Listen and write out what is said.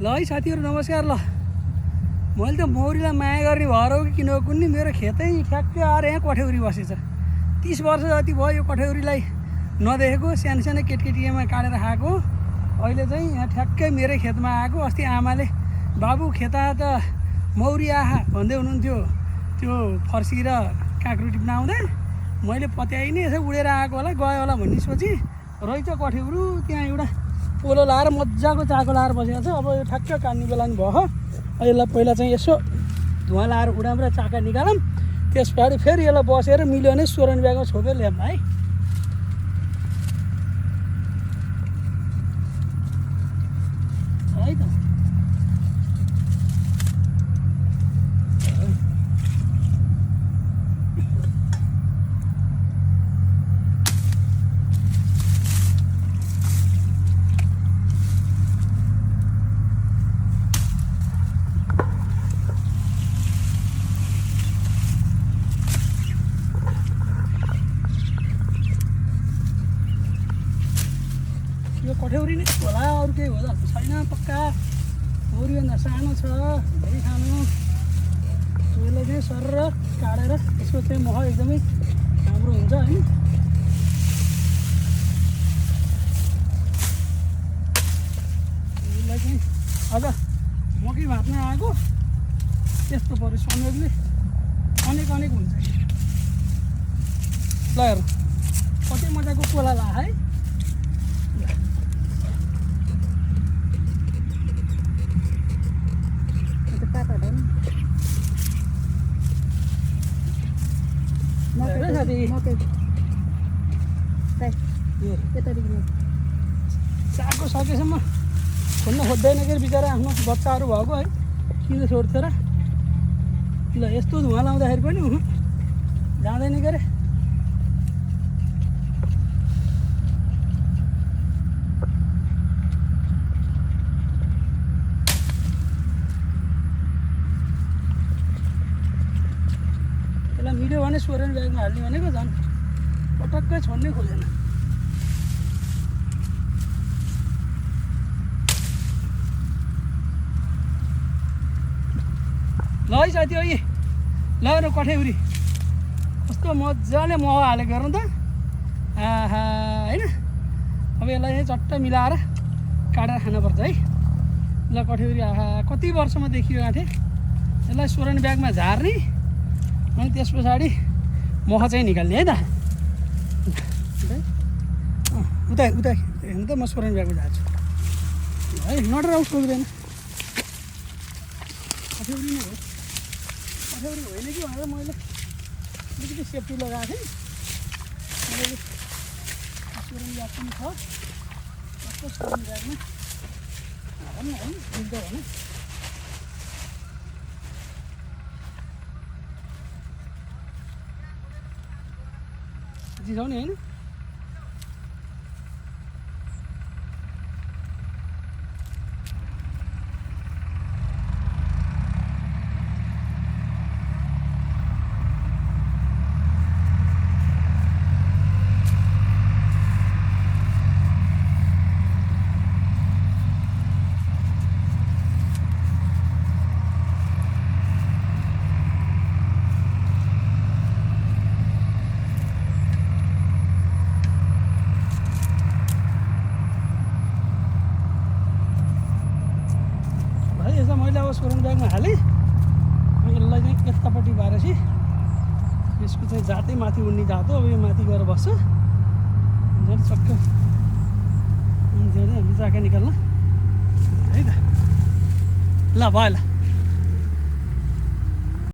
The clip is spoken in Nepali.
ल है साथीहरू नमस्कार। ल मैले त मौरीलाई माया गर्ने भएर हो कि किन हो कुन्नी मेरो खेतै ठ्याक्कै आएर यहाँ कठ्यौरी बसेछ। 30 वर्ष जति भयो यो कठ्यौरीलाई नदेखेको। सानो सानो केटकेटीमा काटेर खाएको, अहिले चाहिँ यहाँ ठ्याक्कै मेरै खेतमा आएको। अस्ति आमाले बाबु खेता त मौरी आहा भन्दै हुनुहुन्थ्यो, त्यो फर्सी र काँक्रो टिप्न आउँदा मैले पत्याइने यसो उडेर आएको होला गयो होला भन्ने सोचेँ। रहेछ कठ्यौरु त्यहाँ एउटा पोलो लाएर मजाको चाको लाएर बसेको छ। अब यो ठ्याक्क काट्ने बेला नि भयो। यसलाई पहिला चाहिँ यसो धुवा लाएर उडाम र चाका निकालौँ, त्यस पछाडि फेरि यसलाई बसेर मिल्यो भने सोरण ब्यागमा छोपेर ल्याऊँ है। है त यो कठ्यौरी नै होला, अरू केही हो जस्तो छैन। पक्का मौरीभन्दा सानो छ, धेरै सानो। यसलाई चाहिँ सरर काटेर यसको चाहिँ मह एकदमै राम्रो हुन्छ होइन। यसलाई चाहिँ अझ मकै भातमा आएको त्यस्तो पऱ्यो संयोगले अनेक अनेक हुन्छ। ल हेर कति मजाको कोला ला है। चाको सकेसम्म खोज्न खोज्दैन के बिचरा, आफ्नो बच्चाहरू भएको है, किन छोड्थ्यो र। ल यस्तो धुवा लाउँदाखेरि पनि जाँदैन के अरे। यसलाई मिल्यो भने सोरेन ब्यागमा हाल्ने भनेको झन् पटक्कै छोड्नै खोजेन। ल है साथी है, ल न कठ्यौरी कस्तो मजाले मह हालेको हेर्नु त। आहा होइन, अब यसलाई चाहिँ चट्ट मिलाएर काटेर खानुपर्छ है। ल कठ्यौरी आहा कति वर्षमा देखियो आँटे। यसलाई सोरण ब्यागमा झार्ने अनि त्यस पछाडि मह चाहिँ निकाल्ने है त। उता उता हेर्नु त, म सोरण ब्यागमा झार्छु है, नडराउ सोच्दैन। कठ्यौरी नै हो, कठ्यौरी होइन कि भनेर मैले अलिकति सेफ्टी लगाएको थिएँ। सोरण ब्याग पनि छ, कस्तो सोरण ब्यागमा हाल्नु है, मिल्छ भने। जिसाउने होइन। यसलाई मैले अब सोरण ब्यागमा हालेँ। यसलाई चाहिँ यतापट्टि भएपछि यसको चाहिँ जातै माथि उड्ने जात हो। अब यो माथि गएर बस्छ झन् सक्क हामी चाका निकाल्न है त। ल भयो ल।